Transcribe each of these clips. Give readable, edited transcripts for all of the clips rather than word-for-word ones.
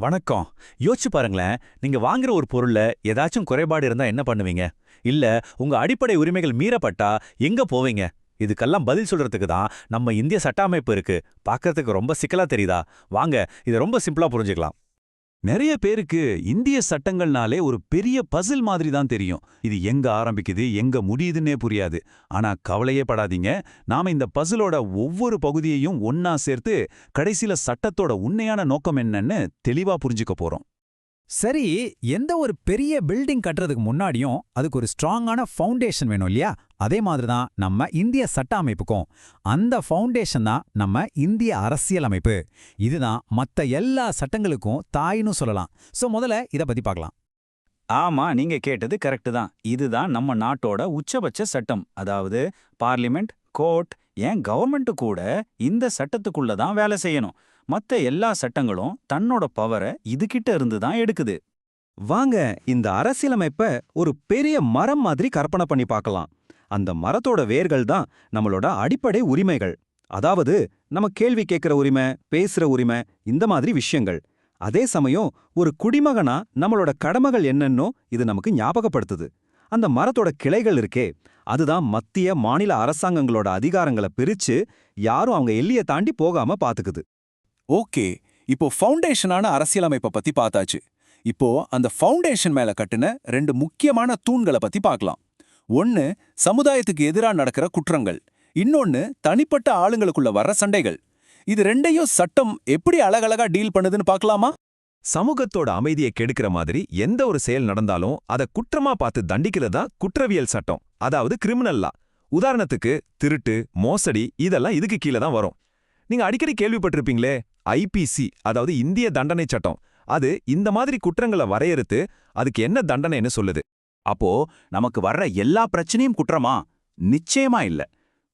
வணக்கம். யோசிச்சு பாருங்களேன், நீங்க வாங்குற ஒரு பொருள்ல ஏதாச்சும் குறைபாடு இருந்தா என்ன பண்ணுவீங்க? இல்ல உங்க அடிப்படை உரிமைகள் மீறப்பட்டா எங்க போவீங்க? இதுக்கெல்லாம் பதில் சொல்றதுக்கு தான் நம்ம இந்திய சட்ட அமைப்பு இருக்கு. பார்க்கறதுக்கு ரொம்ப சிக்கலா தெரியுதா? வாங்க, இத ரொம்ப சிம்பிளா புரிஞ்சுக்கலாம். நிறைய பேருக்கு இந்திய சட்டங்கள்னாலே ஒரு பெரிய பசில் மாதிரி தான் தெரியும். இது எங்க ஆரம்பிக்குது எங்க முடியுதுன்னே புரியாது. ஆனா கவலையே படாதீங்க, நாம இந்த பசிலோட ஒவ்வொரு பகுதியையும் ஒன்னா சேர்த்து கடைசில சட்டத்தோட உண்மையான நோக்கம் என்னன்னு தெளிவா புரிஞ்சுக்க போறோம். சரி, எந்த ஒரு பெரிய பில்டிங் கட்டுறதுக்கு முன்னாடியும் அதுக்கு ஒரு ஸ்ட்ராங்கான ஃபவுண்டேஷன் வேணும் இல்லையா? அதே மாதிரி தான் நம்ம இந்திய சட்ட அமைப்புக்கும். அந்த ஃபவுண்டேஷன் தான் நம்ம இந்திய அரசியல் அமைப்பு. இதுதான் மத்த எல்லா சட்டங்களுக்கும் தாயின்னு சொல்லலாம். முதல்ல இத பத்தி பார்க்கலாம். ஆமா, நீங்க கேட்டது கரெக்ட் தான். இதுதான் நம்ம நாட்டோட உச்சபட்ச சட்டம். அதாவது பார்லிமெண்ட், கோர்ட், ஏன் கவர்மெண்ட் கூட இந்த சட்டத்துக்குள்ள தான் வேலை செய்யணும். மத்த எல்லா சட்டங்களும் தன்னோட பவரை இதுகிட்ட இருந்து தான் எடுக்குது. வாங்க இந்த அரசியலமைப்ப ஒரு பெரிய மரம் மாதிரி கற்பனை பண்ணி பார்க்கலாம். அந்த மரத்தோட வேர்கள் தான் நம்மளோட அடிப்படை உரிமைகள். அதாவது நம்ம கேள்வி கேட்கிற உரிமை, பேசுற உரிமை, இந்த மாதிரி விஷயங்கள். அதே சமயம் ஒரு குடிமகனா நம்மளோட கடமைகள் என்னன்னோ இது நமக்கு ஞாபகப்படுத்துது. அந்த மரத்தோட கிளைகள் இருக்கே, அதுதான் மத்திய மாநில அரசாங்கங்களோட அதிகாரங்களை பிரிச்சு யாரும் அவங்க எல்லையை தாண்டி போகாம பாத்துக்குது. ஓகே, இப்போ ஃபவுண்டேஷனான அரசியலமைப்பை பத்தி பார்த்தாச்சு. இப்போ அந்த ஃபவுண்டேஷன் மேல கட்டுன ரெண்டு முக்கியமான தூண்களை பத்தி பார்க்கலாம். ஒன்னு சமுதாயத்துக்கு எதிரா நடக்கிற குற்றங்கள், இன்னொன்னு தனிப்பட்ட ஆளுங்களுக்குள்ள வர்ற சண்டைகள். இது ரெண்டையும் சட்டம் எப்படி அழகழகா டீல் பண்ணுதுன்னு பார்க்கலாமா? சமூகத்தோட அமைதியை கெடுக்கிற மாதிரி எந்த ஒரு செயல் நடந்தாலும் அதை குற்றமா பார்த்து தண்டிக்கிறதா குற்றவியல் சட்டம், அதாவது கிரிமினல் லா. உதாரணத்துக்கு திருட்டு, மோசடி இதெல்லாம் இதுக்கு கீழே தான் வரும். நீங்க அடிக்கடி கேள்விப்பட்டிருப்பீங்களே, ஐபிசி, அதாவது இந்திய தண்டனை சட்டம். அது இந்த மாதிரி குற்றங்களை வரையறுத்து அதுக்கு என்ன தண்டனைன்னு சொல்லுது. அப்போ நமக்கு வர்ற எல்லா பிரச்சனையும் குற்றமா? நிச்சயமா இல்ல.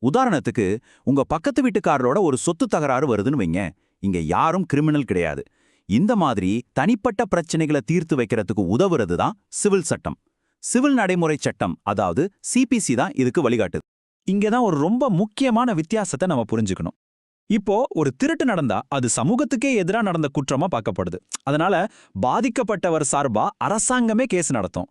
உதாரணத்துக்கு உங்க பக்கத்து வீட்டுக்காரரோட ஒரு சொத்து தகராறு வருதுன்னு வைங்க. இங்க யாரும் கிரிமினல் கிடையாது. இந்த மாதிரி தனிப்பட்ட பிரச்சனைகளை தீர்த்து வைக்கிறதுக்கு உதவுறது தான் சிவில் சட்டம். சிவில் நடைமுறை சட்டம், அதாவது சிபிசி தான் இதுக்கு வழிகாட்டுது. இங்க தான் ஒரு ரொம்ப முக்கியமான வித்தியாசத்தை நம்ம புரிஞ்சுக்கணும். இப்போ ஒரு திருட்டு நடந்தா அது சமூகத்துக்கே எதிரா நடந்த குற்றமா பார்க்கப்படுது. அதனால பாதிக்கப்பட்டவர் சார்பா அரசாங்கமே கேஸ் நடத்தும்.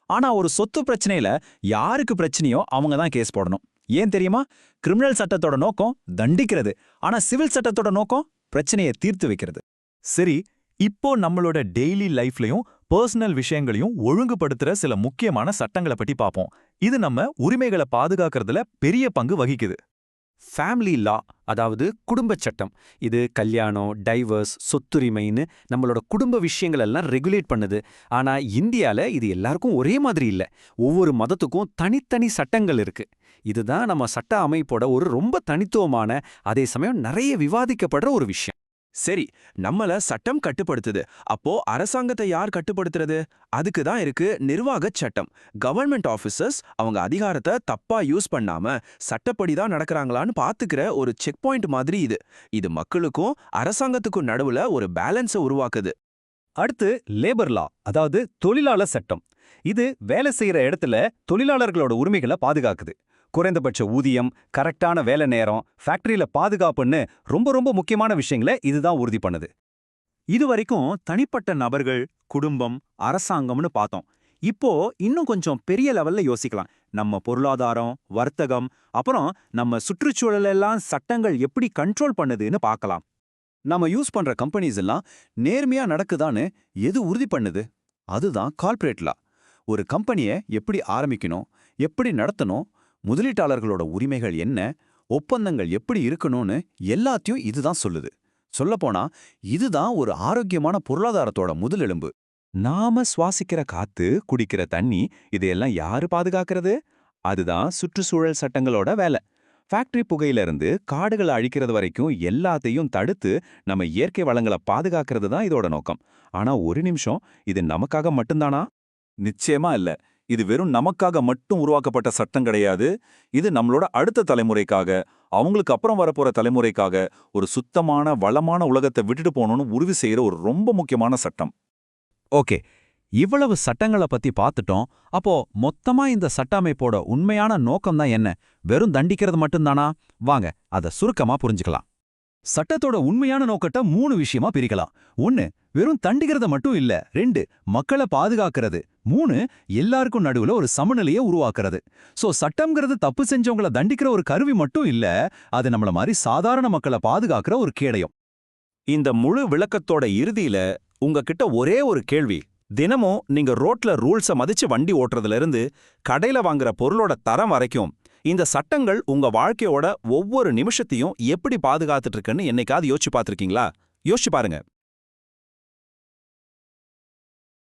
ஆனா ஒரு சொத்து பிரச்சனையில யாருக்கு பிரச்சனையோ அவங்க தான் கேஸ் போடணும். ஏன் தெரியுமா? கிரிமினல் சட்டத்தோட நோக்கம் தண்டிக்கிறது, ஆனா சிவில் சட்டத்தோட நோக்கம் பிரச்சனையை தீர்த்து வைக்கிறது. சரி, இப்போ நம்மளோட டெய்லி லைஃப்லயும் பர்சனல் விஷயங்களையும் ஒழுங்குபடுத்துற சில முக்கியமான சட்டங்களை பத்தி பார்ப்போம். இது நம்ம உரிமைகளை பாதுகாக்கிறதுல பெரிய பங்கு வகிக்குது. ஃபேமிலி லா, அதாவது குடும்பச் சட்டம். இது கல்யாணம், டைவர்ஸ், சொத்துரிமைன்னு நம்மளோட குடும்ப விஷயங்கள் எல்லாம் ரெகுலேட் பண்ணுது. ஆனா இந்தியால இது எல்லாருக்கும் ஒரே மாதிரி இல்ல. ஒவ்வொரு மதத்துக்கும் தனித்தனி சட்டங்கள் இருக்கு. இதுதான் நம்ம சட்ட அமைப்போட ஒரு ரொம்ப தனித்துவமான, அதே சமயம் நிறைய விவாதிக்கப்படுற ஒரு விஷயம். சரி, நம்மள சட்டம் கட்டுப்படுத்துது. அப்போ அரசாங்கத்தை யார் கட்டுப்படுத்துறது? அதுக்கு தான் இருக்கு நிர்வாகச் சட்டம். கவர்மெண்ட் ஆபீசர்ஸ் அவங்க அதிகாரத்தை தப்பா யூஸ் பண்ணாம சட்டப்படி தான் நடக்கறாங்களான்னு பாத்துக்கிற ஒரு செக் பாயிண்ட் மாதிரி இது. இது மக்களுக்கும் அரசாங்கத்துக்கும் நடுவுல ஒரு பேலன்ஸை உருவாக்குது. அடுத்து லேபர் லா, அதாவது தொழிலாளர் சட்டம். இது வேலை செய்யற இடத்துல தொழிலாளர்களோட உரிமைகளை பாதுகாக்குது. குறைந்தபட்ச ஊதியம், கரெக்டான வேலை நேரம், ஃபேக்டரியில பாதுகாப்புன்னு ரொம்ப ரொம்ப முக்கியமான விஷயங்களை இதுதான் உறுதி பண்ணுது. இதுவரைக்கும் தனிப்பட்ட நபர்கள், குடும்பம், அரசாங்கம்னு பார்த்தோம். இப்போ இன்னும் கொஞ்சம் பெரிய லெவல்ல யோசிக்கலாம். நம்ம பொருளாதாரம், வர்த்தகம், அப்புறம் நம்ம சுற்றுச்சூழல் எல்லாம் சட்டங்கள் எப்படி கண்ட்ரோல் பண்ணுதுன்னு பார்க்கலாம். நம்ம யூஸ் பண்ற கம்பெனிஸ் எல்லாம் நேர்மையா நடக்குதான்னு எது உறுதி பண்ணுது? அதுதான் கார்ப்பரேட் லா. ஒரு கம்பெனியை எப்படி ஆரம்பிக்கணும், எப்படி நடத்தணும், முதலீட்டாளர்களோட உரிமைகள் என்ன, ஒப்பந்தங்கள் எப்படி இருக்கணும்னு எல்லாத்தையும் இதுதான் சொல்லுது. சொல்லப்போனா இதுதான் ஒரு ஆரோக்கியமான பொருளாதாரத்தோட முதலெலும்பு. நாம சுவாசிக்கிற காத்து, குடிக்கிற தண்ணி, இதையெல்லாம் யாரு பாதுகாக்கிறது? அதுதான் சுற்றுச்சூழல் சட்டங்களோட வேலை. ஃபேக்டரி புகையிலிருந்து காடுகளை அழிக்கிறது வரைக்கும் எல்லாத்தையும் தடுத்து நம்ம இயற்கை வளங்களை பாதுகாக்கிறது தான் இதோட நோக்கம். ஆனா ஒரு நிமிஷம், இது நமக்காக மட்டும்தானா? நிச்சயமா இல்ல. இது வெறும் நமக்காக மட்டும் உருவாக்கப்பட்ட சட்டம் கிடையாது. இது நம்மளோட அடுத்த தலைமுறைக்காக, அவங்களுக்கு அப்புறம் வரப்போற தலைமுறைக்காக ஒரு சுத்தமான, வளமான உலகத்தை விட்டுட்டு போகணும்னு உறுதி செய்யற ஒரு ரொம்ப முக்கியமான சட்டம். ஓகே, இவ்வளவு சட்டங்களை பத்தி பார்த்துட்டோம். அப்போ மொத்தமா இந்த சட்ட அமைப்போட உண்மையான நோக்கம் தான் என்ன? வெறும் தண்டிக்கிறது மட்டும்தானா? வாங்க, அதை சுருக்கமா புரிஞ்சுக்கலாம். சட்டத்தோட உண்மையான நோக்கத்தை 3 விஷயமா பிரிக்கலாம். 1 வெறும் தண்டிக்கிறத மட்டும் இல்ல. 2 மக்களை பாதுகாக்கிறது. 3 எல்லாருக்கும் நடுவுல ஒரு சமநிலையை உருவாக்குறது. சோ சட்டம்ங்கிறது தப்பு செஞ்சவங்கள தண்டிக்கிற ஒரு கருவி மட்டும் இல்ல, அது நம்மள மாதிரி சாதாரண மக்களை பாதுகாக்கிற ஒரு கேடயம். இந்த முழு விளக்கத்தோட இறுதியில உங்ககிட்ட ஒரே ஒரு கேள்வி. தினமும் நீங்க ரோட்ல ரூல்ஸ மதிச்சு வண்டி ஓட்டுறதுல இருந்து கடையில வாங்குற பொருளோட தரம் வரைக்கும் இந்த சட்டங்கள் உங்க வாழ்க்கையோட ஒவ்வொரு நிமிஷத்தையும் எப்படி பாதுகாத்துட்டு இருக்குன்னு என்னைக்காவது யோசிச்சு பார்த்திருக்கீங்களா? யோசிச்சு பாருங்க.